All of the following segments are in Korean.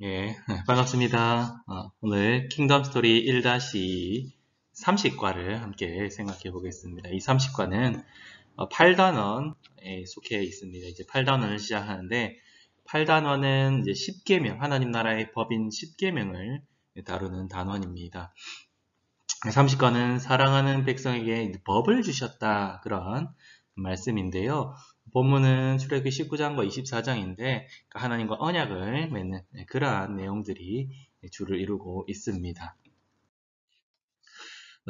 예, 반갑습니다. 오늘 킹덤 스토리 1-30과를 함께 생각해 보겠습니다. 이 30과는 8단원에 속해 있습니다. 이제 8단원을 시작하는데, 8단원은 이제 10계명, 하나님 나라의 법인 10계명을 다루는 단원입니다. 30과는 사랑하는 백성에게 법을 주셨다, 그런 말씀인데요. 본문은 출애굽기 19장과 24장인데 하나님과 언약을 맺는 그러한 내용들이 주를 이루고 있습니다.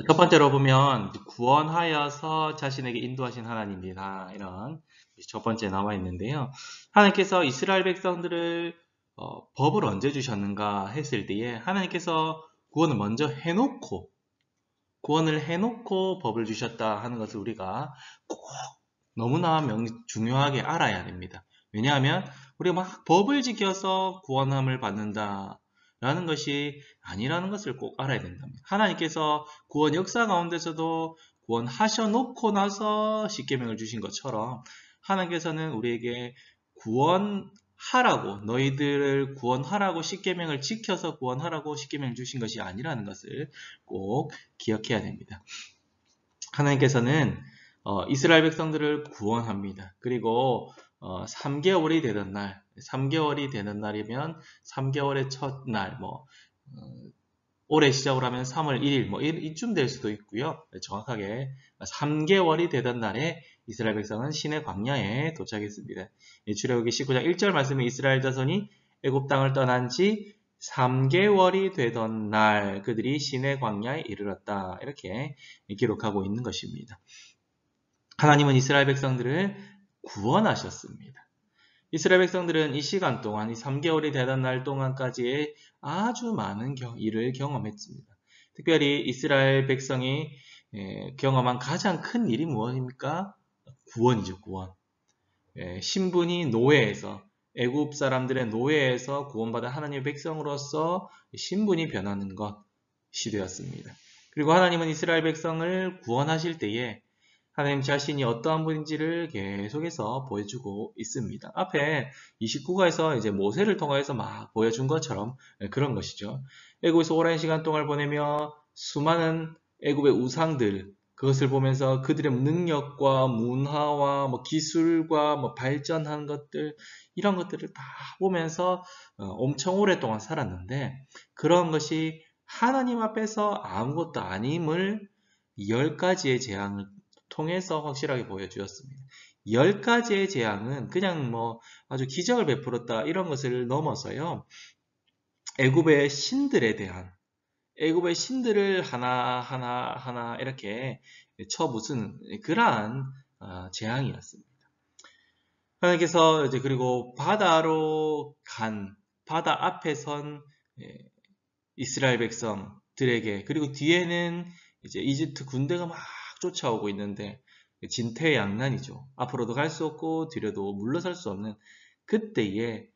첫 번째로 보면 구원하여서 자신에게 인도하신 하나님이다, 이런 첫 번째 나와 있는데요. 하나님께서 이스라엘 백성들을 법을 언제 주셨는가 했을 때에 하나님께서 구원을 해놓고 법을 주셨다 하는 것을 우리가 꼭 너무나 중요하게 알아야 됩니다. 왜냐하면 우리가 막 법을 지켜서 구원함을 받는다 라는 것이 아니라는 것을 꼭 알아야 된답니다. 하나님께서 구원 역사 가운데서도 구원하셔 놓고 나서 십계명을 주신 것처럼 하나님께서는 우리에게 너희들을 구원하라고 십계명을 지켜서 구원하라고 십계명을 주신 것이 아니라는 것을 꼭 기억해야 됩니다. 하나님께서는 이스라엘 백성들을 구원합니다. 그리고 3개월이 되는 날이면 3개월의 첫날, 올해 시작을 하면 3월 1일, 이쯤 될 수도 있고요. 정확하게 3개월이 되던 날에 이스라엘 백성은 시내 광야에 도착했습니다. 출애굽기 19장 1절 말씀에 이스라엘 자손이 애굽 땅을 떠난 지 3개월이 되던 날 그들이 시내 광야에 이르렀다, 이렇게 기록하고 있는 것입니다. 하나님은 이스라엘 백성들을 구원하셨습니다. 이스라엘 백성들은 이 시간 동안, 이 3개월이 되던 날 동안까지의 아주 많은 일을 경험했습니다. 특별히 이스라엘 백성이 경험한 가장 큰 일이 무엇입니까? 구원이죠, 구원. 신분이 애굽 사람들의 노예에서 구원받은 하나님의 백성으로서 신분이 변하는 것이 되었습니다. 그리고 하나님은 이스라엘 백성을 구원하실 때에 하나님 자신이 어떠한 분인지를 계속해서 보여주고 있습니다. 앞에 29가에서 이제 모세를 통해서 막 보여준 것처럼 그런 것이죠. 애굽에서 오랜 시간 동안 보내며 수많은 애굽의 우상들, 그것을 보면서 그들의 능력과 문화와 기술과 발전한 것들, 이런 것들을 다 보면서 엄청 오랫동안 살았는데, 그런 것이 하나님 앞에서 아무것도 아님을 10가지의 재앙을 통해서 확실하게 보여주었습니다. 10가지의 재앙은 그냥 아주 기적을 베풀었다, 이런 것을 넘어서요, 애굽의 신들을 하나하나 이렇게 쳐부수는 그러한 재앙이었습니다. 하나님께서 그리고 바다 앞에 선 이스라엘 백성들에게, 그리고 뒤에는 이제 이집트 군대가 막 쫓아오고 있는데 진퇴양난이죠. 앞으로도 갈 수 없고 뒤로도 물러설 수 없는 그때에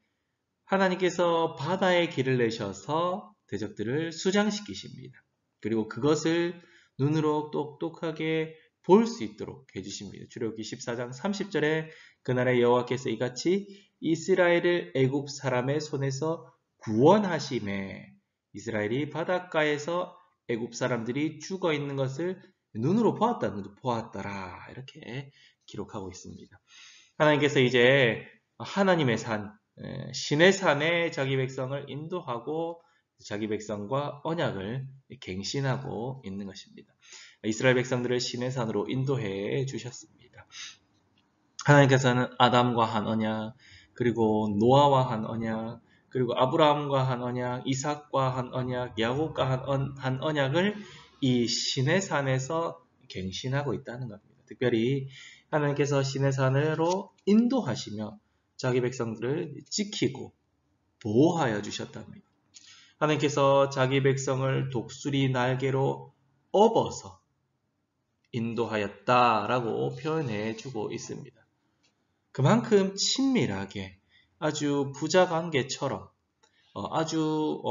하나님께서 바다에 길을 내셔서 대적들을 수장시키십니다. 그리고 그것을 눈으로 똑똑하게 볼 수 있도록 해주십니다. 출애굽기 14장 30절에 그날에 여호와께서 이같이 이스라엘을 애굽 사람의 손에서 구원하심에 이스라엘이 바닷가에서 애굽 사람들이 죽어 있는 것을 눈으로 보았더라, 이렇게 기록하고 있습니다. 하나님께서 이제 하나님의 신의 산에 자기 백성을 인도하고 자기 백성과 언약을 갱신하고 있는 것입니다. 이스라엘 백성들을 신의 산으로 인도해 주셨습니다. 하나님께서는 아담과 한 언약, 그리고 노아와 한 언약, 그리고 아브라함과 한 언약, 이삭과 한 언약, 야곱과 한 언약을 이 신의 산에서 갱신하고 있다는 겁니다. 특별히 하나님께서 신의 산으로 인도하시며 자기 백성들을 지키고 보호하여 주셨답니다. 하나님께서 자기 백성을 독수리 날개로 업어서 인도하였다라고 표현해 주고 있습니다. 그만큼 친밀하게, 아주 부자관계처럼, 아주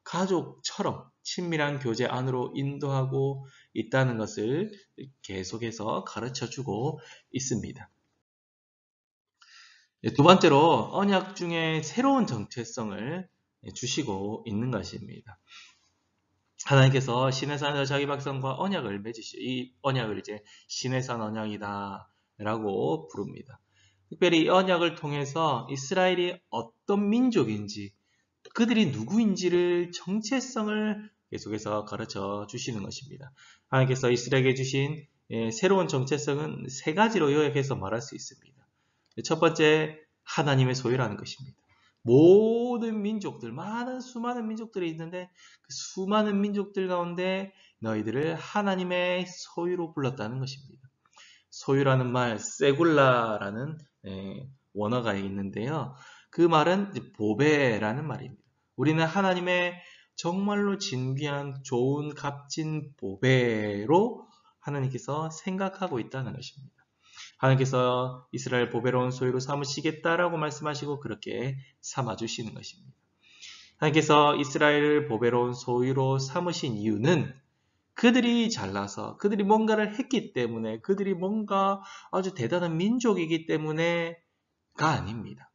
가족처럼 친밀한 교제 안으로 인도하고 있다는 것을 계속해서 가르쳐주고 있습니다. 두 번째로 언약 중에 새로운 정체성을 주시고 있는 것입니다. 하나님께서 시내산에서 자기 백성과 언약을 맺으시죠. 이 언약을 이제 시내산 언약이다 라고 부릅니다. 특별히 이 언약을 통해서 이스라엘이 어떤 민족인지, 그들이 누구인지를 정체성을 계속해서 가르쳐 주시는 것입니다. 하나님께서 이스라엘에게 주신 새로운 정체성은 세 가지로 요약해서 말할 수 있습니다. 첫 번째, 하나님의 소유라는 것입니다. 모든 민족들, 수많은 민족들이 있는데 그 수많은 민족들 가운데 너희들을 하나님의 소유로 불렀다는 것입니다. 소유라는 말, 세굴라라는 원어가 있는데요. 그 말은 보배라는 말입니다. 우리는 하나님의 정말로 진귀한 좋은 값진 보배로 하나님께서 생각하고 있다는 것입니다. 하나님께서 이스라엘 보배로운 소유로 삼으시겠다라고 말씀하시고 그렇게 삼아주시는 것입니다. 하나님께서 이스라엘을 보배로운 소유로 삼으신 이유는 그들이 잘나서 그들이 뭔가를 했기 때문에 그들이 뭔가 아주 대단한 민족이기 때문에가 아닙니다.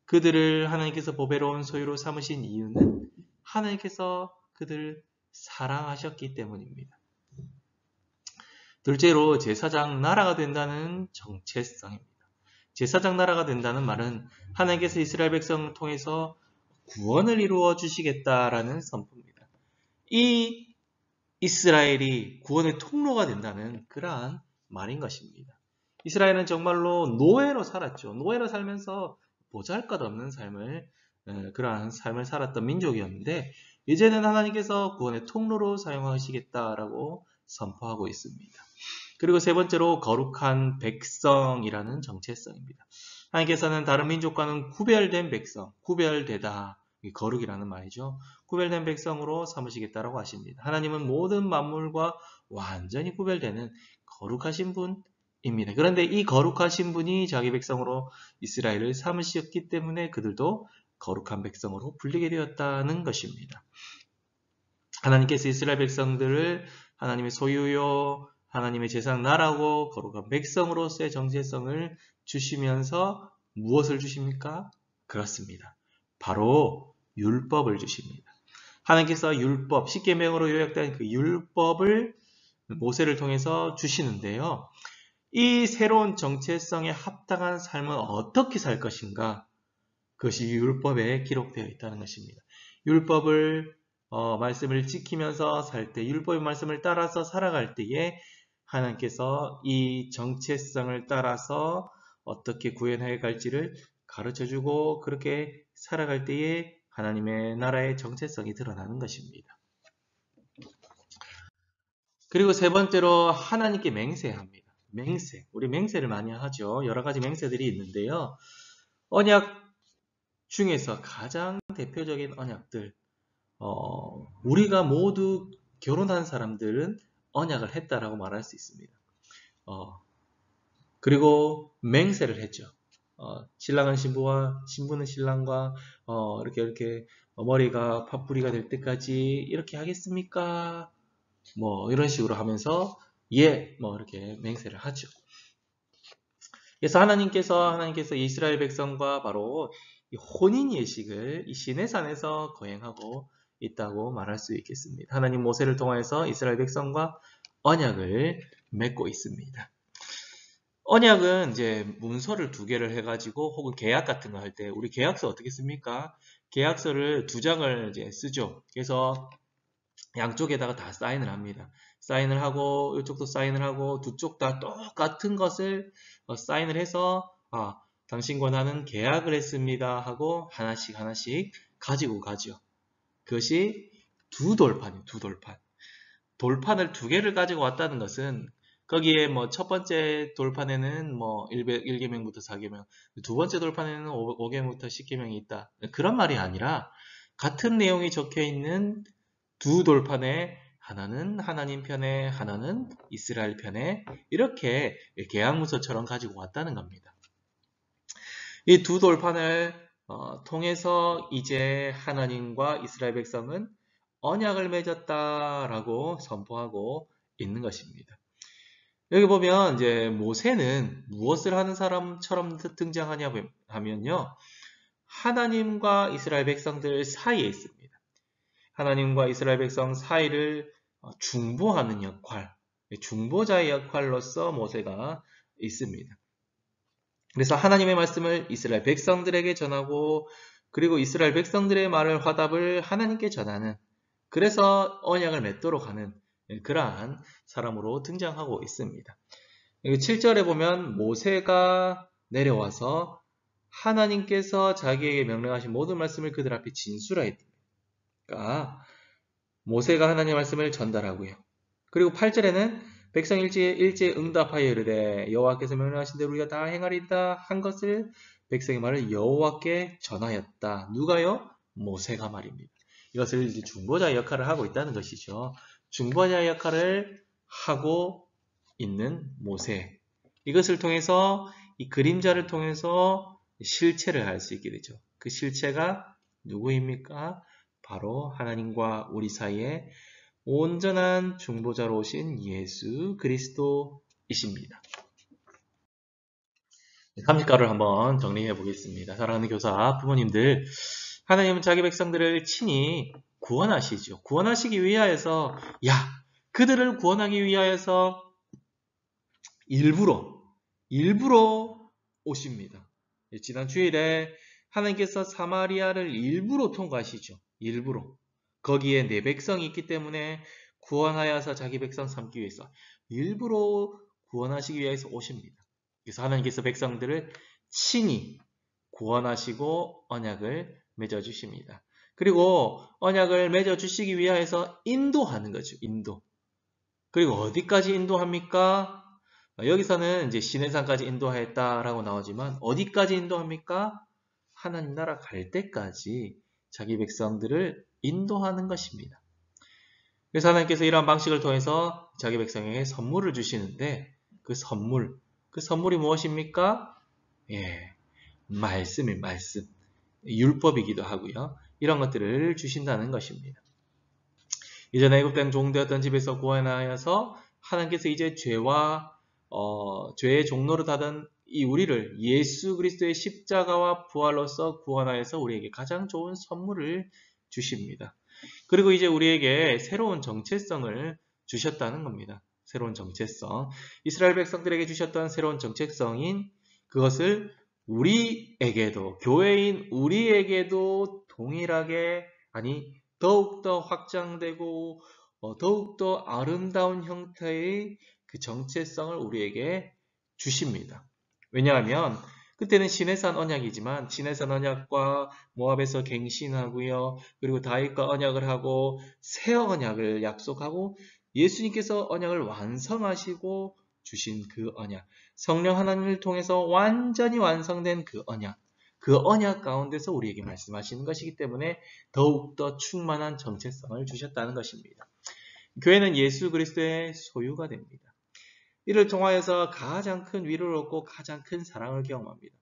그들을 하나님께서 보배로운 소유로 삼으신 이유는 하나님께서 그들을 사랑하셨기 때문입니다. 둘째로 제사장 나라가 된다는 정체성입니다. 제사장 나라가 된다는 말은 하나님께서 이스라엘 백성을 통해서 구원을 이루어 주시겠다라는 선포입니다. 이 이스라엘이 구원의 통로가 된다는 그러한 말인 것입니다. 이스라엘은 정말로 노예로 살았죠. 노예로 살면서 보잘것없는 그러한 삶을 살았던 민족이었는데 이제는 하나님께서 구원의 통로로 사용하시겠다라고 선포하고 있습니다. 그리고 세 번째로 거룩한 백성이라는 정체성입니다. 하나님께서는 다른 민족과는 구별된 백성, 구별되다, 거룩이라는 말이죠. 구별된 백성으로 삼으시겠다라고 하십니다. 하나님은 모든 만물과 완전히 구별되는 거룩하신 분입니다. 그런데 이 거룩하신 분이 자기 백성으로 이스라엘을 삼으셨기 때문에 그들도 거룩한 백성으로 불리게 되었다는 것입니다. 하나님께서 이스라엘 백성들을 하나님의 소유요, 하나님의 제사장 나라고 거룩한 백성으로서의 정체성을 주시면서 무엇을 주십니까? 그렇습니다. 바로 율법을 주십니다. 하나님께서 율법, 십계명으로 요약된 그 율법을 모세를 통해서 주시는데요. 이 새로운 정체성에 합당한 삶은 어떻게 살 것인가? 그것이 율법에 기록되어 있다는 것입니다. 율법을 말씀을 지키면서 살 때, 율법의 말씀을 따라서 살아갈 때에 하나님께서 이 정체성을 따라서 어떻게 구현해 갈지를 가르쳐주고 그렇게 살아갈 때에 하나님의 나라의 정체성이 드러나는 것입니다. 그리고 세 번째로 하나님께 맹세합니다. 맹세. 우리 맹세를 많이 하죠. 여러 가지 맹세들이 있는데요. 언약 중에서 가장 대표적인 언약들, 우리가 모두 결혼한 사람들은 언약을 했다라고 말할 수 있습니다. 그리고 맹세를 했죠. 신랑은 신부와 신부는 신랑과 이렇게 머리가 팥뿌리가 될 때까지 이렇게 하겠습니까? 뭐 이런 식으로 하면서 이렇게 맹세를 하죠. 그래서 하나님께서 이스라엘 백성과 바로 이 혼인 예식을 이 시내산에서 거행하고 있다고 말할 수 있겠습니다. 하나님 모세를 통해서 이스라엘 백성과 언약을 맺고 있습니다. 언약은 이제 문서를 2개를 해가지고 혹은 계약 같은 거 할 때 우리 계약서 어떻게 씁니까? 계약서를 2장을 이제 쓰죠. 그래서 양쪽에다가 다 사인을 합니다. 사인을 하고 이쪽도 사인을 하고 두 쪽 다 똑같은 것을 사인을 해서 당신과 나는 계약을 했습니다 하고 하나씩 가지고 가죠. 그것이 두 돌판이에요. 두 돌판. 돌판을 2개를 가지고 왔다는 것은 거기에 첫 번째 돌판에는 1계명부터 4계명, 두 번째 돌판에는 5계명부터 10계명이 있다. 그런 말이 아니라 같은 내용이 적혀 있는 두 돌판에 하나는 하나님 편에, 하나는 이스라엘 편에 이렇게 계약문서처럼 가지고 왔다는 겁니다. 이 두 돌판을 통해서 이제 하나님과 이스라엘 백성은 언약을 맺었다라고 선포하고 있는 것입니다. 여기 보면 이제 모세는 무엇을 하는 사람처럼 등장하냐 하면요. 하나님과 이스라엘 백성들 사이에 있습니다. 하나님과 이스라엘 백성 사이를 중보하는 역할, 중보자의 역할로서 모세가 있습니다. 그래서 하나님의 말씀을 이스라엘 백성들에게 전하고 그리고 이스라엘 백성들의 말을 화답을 하나님께 전하는, 그래서 언약을 맺도록 하는 그러한 사람으로 등장하고 있습니다. 7절에 보면 모세가 내려와서 하나님께서 자기에게 명령하신 모든 말씀을 그들 앞에 진술하였다. 그러니까 모세가 하나님의 말씀을 전달하고요. 그리고 8절에는 백성 일제에 응답하여 이르되 여호와께서 명령하신 대로 우리가 다 행하리이다 한 것을 백성의 말을 여호와께 전하였다. 누가요? 모세가 말입니다. 이것을 이제 중보자의 역할을 하고 있다는 것이죠. 중보자의 역할을 하고 있는 모세. 이것을 통해서 이 그림자를 통해서 실체를 알 수 있게 되죠. 그 실체가 누구입니까? 바로 하나님과 우리 사이에 온전한 중보자로 오신 예수 그리스도이십니다. 30가를 한번 정리해 보겠습니다. 사랑하는 교사, 부모님들, 하나님은 자기 백성들을 친히 구원하시죠. 구원하시기 위하여서, 그들을 구원하기 위하여서 일부러 오십니다. 지난 주일에 하나님께서 사마리아를 일부러 통과하시죠. 일부러. 거기에 내 백성이 있기 때문에 구원하여서 자기 백성 삼기 위해서 일부러 구원하시기 위해서 오십니다. 그래서 하나님께서 백성들을 친히 구원하시고 언약을 맺어주십니다. 그리고 언약을 맺어주시기 위하여서 인도하는 거죠. 인도. 그리고 어디까지 인도합니까? 여기서는 이제 시내산까지 인도하였다라고 나오지만 어디까지 인도합니까? 하나님 나라 갈 때까지 자기 백성들을 인도하는 것입니다. 그래서 하나님께서 이러한 방식을 통해서 자기 백성에게 선물을 주시는데 그 선물이 무엇입니까? 말씀. 율법이기도 하고요. 이런 것들을 주신다는 것입니다. 이전에 애굽 땅 종되었던 집에서 구원하여서 하나님께서 이제 죄의 종로로 하던 이 우리를 예수 그리스도의 십자가와 부활로서 구원하여서 우리에게 가장 좋은 선물을 주십니다. 그리고 이제 우리에게 새로운 정체성을 주셨다는 겁니다. 새로운 정체성. 이스라엘 백성들에게 주셨던 새로운 정체성인 그것을 우리에게도, 교회인 우리에게도 동일하게, 더욱더 확장되고 더욱더 아름다운 형태의 그 정체성을 우리에게 주십니다. 왜냐하면 그때는 시내산 언약이지만 시내산 언약과 모압에서 갱신하고요. 그리고 다윗과 언약을 하고 새 언약을 약속하고 예수님께서 언약을 완성하시고 주신 그 언약, 성령 하나님을 통해서 완전히 완성된 그 언약 가운데서 우리에게 말씀하시는 것이기 때문에 더욱더 충만한 정체성을 주셨다는 것입니다. 교회는 예수 그리스도의 소유가 됩니다. 이를 통하여서 가장 큰 위로를 얻고 가장 큰 사랑을 경험합니다.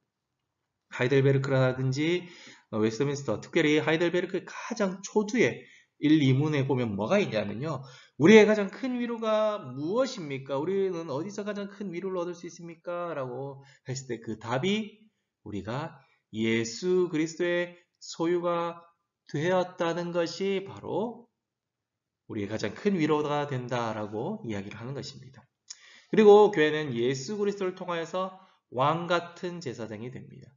하이델베르크라든지 웨스트민스터, 특별히 하이델베르크의 가장 초두에 1, 2문에 보면 뭐가 있냐면요. 우리의 가장 큰 위로가 무엇입니까? 우리는 어디서 가장 큰 위로를 얻을 수 있습니까? 라고 했을 때 그 답이 우리가 예수 그리스도의 소유가 되었다는 것이 바로 우리의 가장 큰 위로가 된다라고 이야기를 하는 것입니다. 그리고 교회는 예수 그리스도를 통하여서 왕 같은 제사장이 됩니다.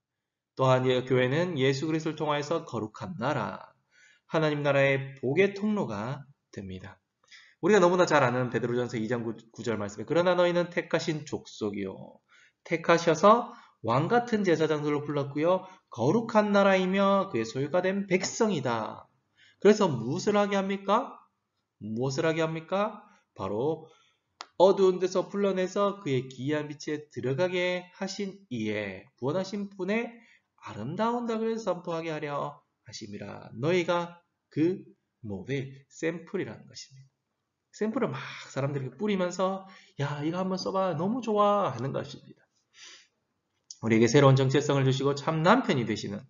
또한 교회는 예수 그리스도를 통하여서 거룩한 나라, 하나님 나라의 복의 통로가 됩니다. 우리가 너무나 잘 아는 베드로전서 2장 9절 말씀에 그러나 너희는 택하신 족속이요 택하셔서 왕 같은 제사장들로 불렀고요 거룩한 나라이며 그의 소유가 된 백성이다. 그래서 무엇을 하게 합니까? 바로 어두운 데서 불러내서 그의 기이한 빛에 들어가게 하신 이에 구원하신 분의 아름다운 덕을 선포하게 하려 하심이라. 너희가 그 모델, 샘플이라는 것입니다. 샘플을 막 사람들에게 뿌리면서 이거 한번 써봐 너무 좋아 하는 것입니다. 우리에게 새로운 정체성을 주시고 참 남편이 되시는,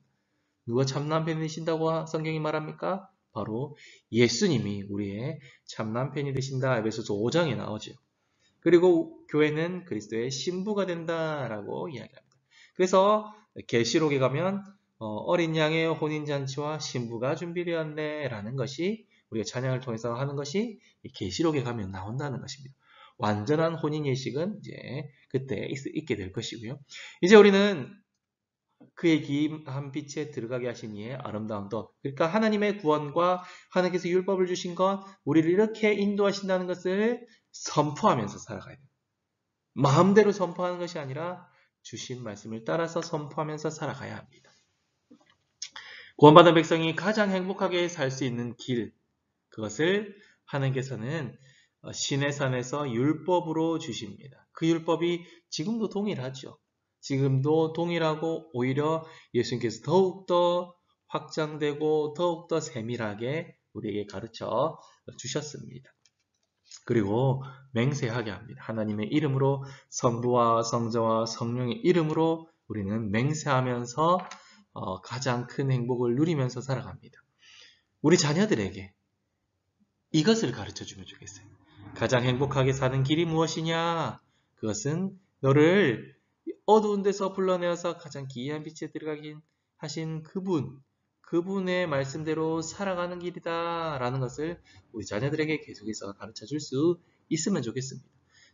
누가 참 남편이 되신다고 성경이 말합니까? 바로 예수님이 우리의 참 남편이 되신다. 에베소서 5장에 나오죠. 그리고 교회는 그리스도의 신부가 된다라고 이야기합니다. 그래서 계시록에 가면 어린 양의 혼인잔치와 신부가 준비되었네 라는 것이 우리가 찬양을 통해서 하는 것이 계시록에 가면 나온다는 것입니다. 완전한 혼인 예식은 이제 그때 있게 될 것이고요. 이제 우리는 그의 기이한 빛에 들어가게 하신 이의 아름다운 것. 그러니까 하나님의 구원과 하나님께서 율법을 주신 것, 우리를 이렇게 인도하신다는 것을 선포하면서 살아가야 돼요. 마음대로 선포하는 것이 아니라 주신 말씀을 따라서 선포하면서 살아가야 합니다. 구원받은 백성이 가장 행복하게 살 수 있는 길, 그것을 하나님께서는 시내산에서 율법으로 주십니다. 그 율법이 지금도 동일하죠. 지금도 동일하고 오히려 예수님께서 더욱더 확장되고 더욱더 세밀하게 우리에게 가르쳐 주셨습니다. 그리고 맹세하게 합니다. 하나님의 이름으로 성부와 성자와 성령의 이름으로 우리는 맹세하면서 가장 큰 행복을 누리면서 살아갑니다. 우리 자녀들에게 이것을 가르쳐주면 좋겠어요. 가장 행복하게 사는 길이 무엇이냐? 그것은 너를 어두운 데서 불러내어서 가장 기이한 빛에 들어가게 하신 그분의 말씀대로 살아가는 길이다 라는 것을 우리 자녀들에게 계속해서 가르쳐줄 수 있으면 좋겠습니다.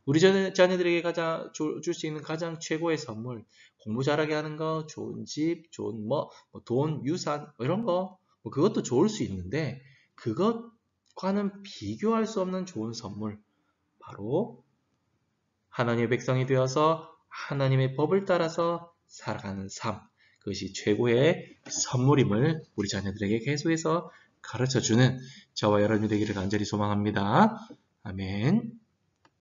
우리 자녀들에게 가장 줄 수 있는 가장 최고의 선물, 공부 잘하게 하는 거, 좋은 집, 좋은 돈, 유산 이런 거 그것도 좋을 수 있는데 그것과는 비교할 수 없는 좋은 선물, 바로 하나님의 백성이 되어서 하나님의 법을 따라서 살아가는 삶, 그것이 최고의 선물임을 우리 자녀들에게 계속해서 가르쳐주는 저와 여러분이 되기를 간절히 소망합니다. 아멘.